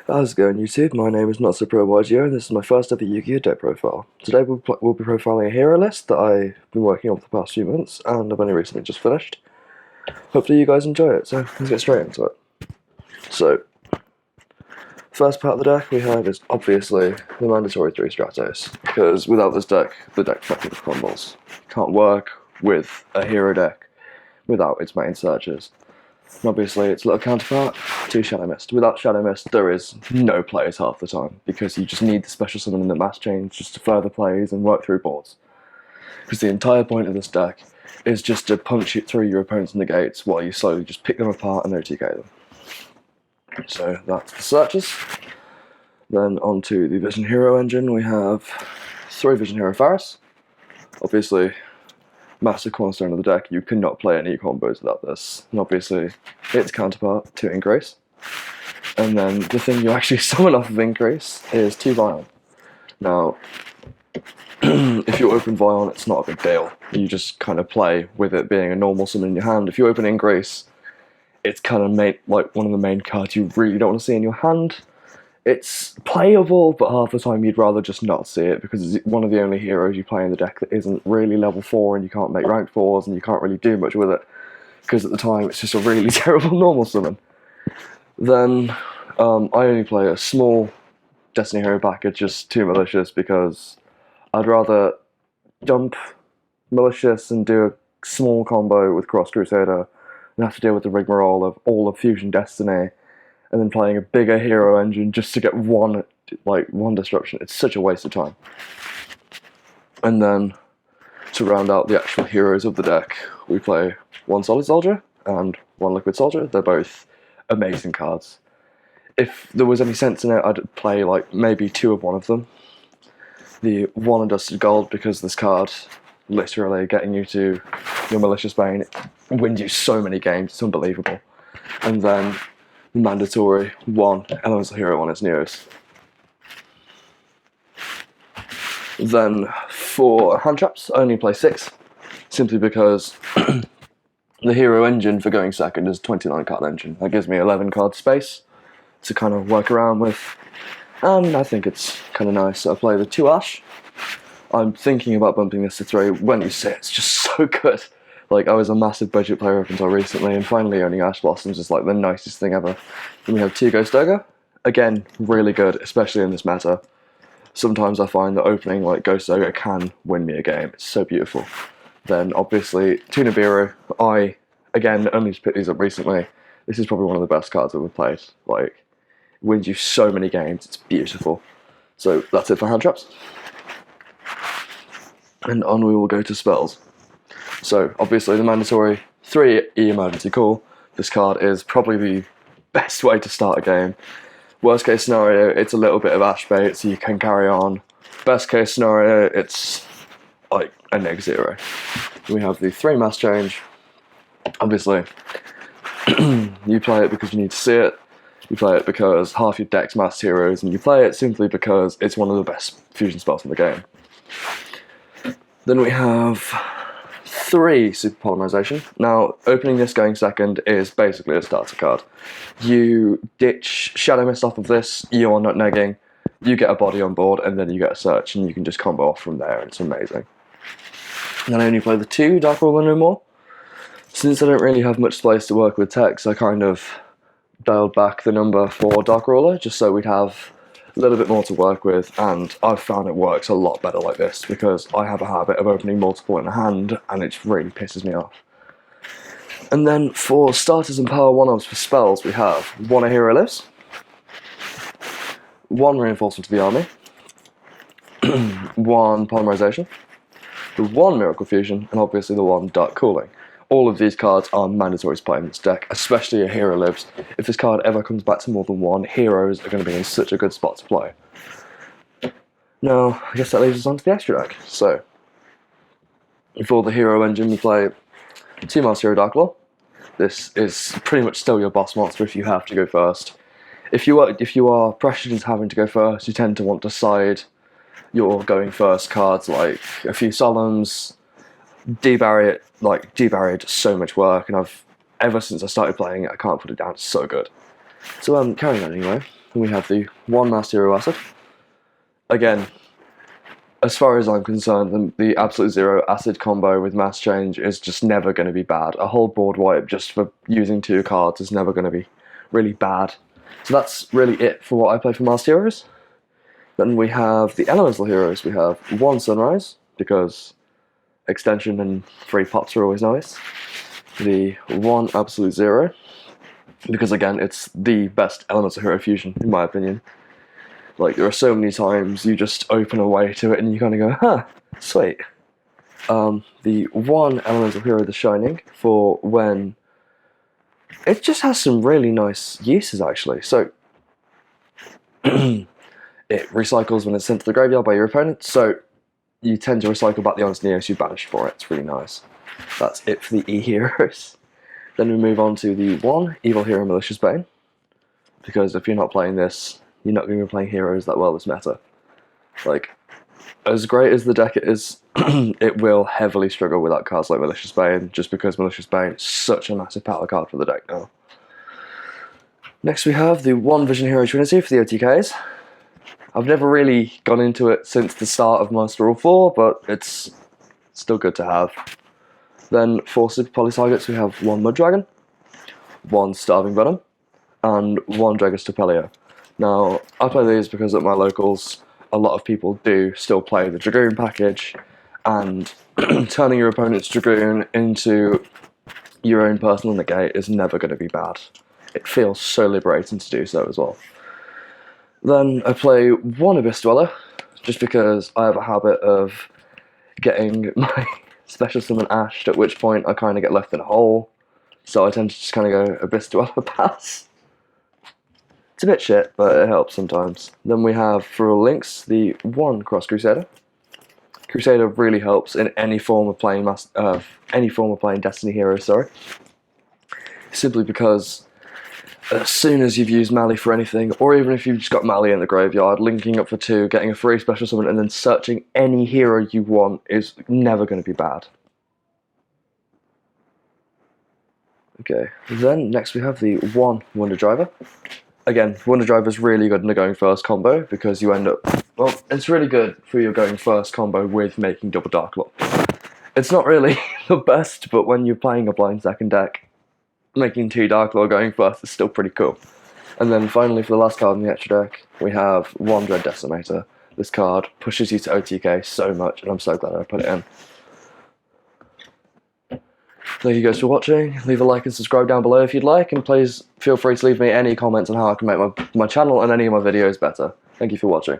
How's it going, YouTube? My name is NotSoProYGO, and this is my first ever Yu-Gi-Oh! Deck profile. Today we'll be profiling a hero list that I've been working on for the past few months, and I've only recently just finished. Hopefully you guys enjoy it, so let's get straight into it. So, first part of the deck we have is obviously the mandatory 3 Stratos, because without this deck, the deck fucking crumbles. Can't work with a hero deck without its main searches. And obviously, its little counterpart, 2 Shadow Mist. Without Shadow Mist, there is no plays half the time, because you just need the special summon and the mass change just to further plays and work through boards. Because the entire point of this deck is just to punch it through your opponent's negates while you slowly just pick them apart and OTK them. So that's the searches. Then onto the Vision Hero engine, we have 3 Vision Hero Faris. Obviously, massive cornerstone of the deck, you cannot play any combos without this. And obviously, its counterpart, 2 Ingrace. And then the thing you actually summon off of Ingrace is 2 Vion. Now, if you open Vion, it's not a big deal. You just kind of play with it being a normal summon in your hand. If you open Ingrace, it's kind of like one of the main cards you really don't want to see in your hand. It's playable, but half the time you'd rather just not see it, because it's one of the only heroes you play in the deck that isn't really level 4, and you can't make rank 4s, and you can't really do much with it, because at the time it's just a really terrible normal summon. Then I only play a small Destiny Hero package, just 2 Malicious, because I'd rather dump Malicious and do a small combo with Cross Crusader and have to deal with the rigmarole of all of Fusion Destiny, and then playing a bigger hero engine just to get one disruption. It's such a waste of time. And then, to round out the actual heroes of the deck, we play 1 Solid Soldier and 1 Liquid Soldier. They're both amazing cards. If there was any sense in it, I'd play maybe 2 of one of them. The 1 Adusted Gold, because this card, literally getting you to your Malicious Bane, wins you so many games, it's unbelievable. And then mandatory 1 Elemental Hero on its Neos. Then for hand traps, I only play 6, simply because the hero engine for going second is a 29 card engine. That gives me 11 card space to kind of work around with, and I think it's kind of nice. So I play the 2 Ash. I'm thinking about bumping this to 3. When you say it's just so good. I was a massive budget player up until recently, and finally owning Ash Blossoms is the nicest thing ever. Then we have 2 Ghost Ogre. Again, really good, especially in this meta. Sometimes I find that opening Ghost Ogre can win me a game. It's so beautiful. Then obviously 2 Nibiru. I, again, only just picked these up recently. This is probably one of the best cards I've ever played. It wins you so many games. It's beautiful. So that's it for hand traps. And on we will go to spells. So, obviously, the mandatory 3 E-Emergency Call. This card is probably the best way to start a game. Worst case scenario, it's a little bit of Ash bait, so you can carry on. Best case scenario, it's a -0. We have the 3 Mass Change. Obviously, you play it because you need to see it. You play it because half your deck's masked heroes, and you play it simply because it's one of the best fusion spells in the game. Then we have 3 Super Polymerization. Now, opening this going second is basically a starter card. You ditch Shadow Mist off of this, you are not negging, you get a body on board, and then you get a search, and you can just combo off from there. It's amazing. Then I only play the 2 Dark Ruler no more. Since I don't really have much space to work with text, I kind of dialed back the number for Dark Ruler, just so we'd have a little bit more to work with, and I've found it works a lot better like this, because I have a habit of opening multiple in a hand, and it really pisses me off. And then for starters and power 1-ups for spells, we have 1 A Hero Lives, 1 Reinforcement to the Army, 1 Polymerization, the 1 Miracle Fusion, and obviously the 1 Dark Cooling. All of these cards are mandatory to play in this deck, especially a Hero Lives. If this card ever comes back to more than 1, heroes are going to be in such a good spot to play. Now, I guess that leaves us on to the extra deck. So, for the hero engine, we play 2 Mars Hero Dark Law. This is pretty much still your boss monster if you have to go first. If you are pressured into having to go first, you tend to want to side your going first cards like a few Solemns. Debarrier, debarriered so much work, and ever since I started playing it, I can't put it down. It's so good. So carrying on anyway, we have the 1 Master Hero Acid. Again, as far as I'm concerned, the Absolute Zero Acid combo with Mass Change is just never going to be bad. A whole board wipe just for using 2 cards is never going to be really bad. So that's really it for what I play for Master Heroes. Then we have the Elemental Heroes. We have 1 Sunrise, because extension and free pops are always nice. The 1 Absolute Zero, because again, it's the best Elemental Hero fusion, in my opinion. Like, there are so many times you just open a way to it and you kind of go, huh, sweet. The 1 Elemental Hero, The Shining, for when... It just has some really nice uses, actually. So, it recycles when it's sent to the graveyard by your opponent, so you tend to recycle back the Honest Neos you banished for it. It's really nice. That's it for the E-Heroes. Then we move on to the 1 Evil Hero, Malicious Bane, because if you're not playing this, you're not going to be playing heroes that well this meta. Like, as great as the deck is, it will heavily struggle without cards like Malicious Bane, just because Malicious Bane is such a massive power card for the deck now. Next we have the 1 Vision Hero Trinity for the OTKs. I've never really gone into it since the start of Monster Rule 4, but it's still good to have. Then for Super Poly targets we have 1 Muddragon, 1 Starving Venom, and 1 Dragostopelio. Now, I play these because at my locals, a lot of people do still play the Dragoon package, and turning your opponent's Dragoon into your own personal negate is never going to be bad. It feels so liberating to do so as well. Then I play 1 Abyss Dweller, just because I have a habit of getting my special summon Ashed, at which point I kind of get left in a hole, so I tend to just kind of go Abyss Dweller pass. It's a bit shit, but it helps sometimes. Then we have, for all links, the 1 Cross Crusader. Crusader really helps in any form of playing Destiny Heroes, sorry. Simply because as soon as you've used Mali for anything, or even if you've just got Mali in the graveyard, linking up for 2, getting a free special summon, and then searching any hero you want is never going to be bad. Okay, then next we have the 1 Wonder Driver. Again, Wonder Driver is really good in the going first combo, because you end up... Well, it's really good for your going first combo with making double Dark Lord. It's not really the best, but when you're playing a blind second deck, making 2 Dark Lord going first is still pretty cool. And then finally, for the last card in the extra deck, we have 1 Dread Decimator. This card pushes you to OTK so much, and I'm so glad I put it in. Thank you guys for watching. Leave a like and subscribe down below if you'd like, and please feel free to leave me any comments on how I can make my channel and any of my videos better. Thank you for watching.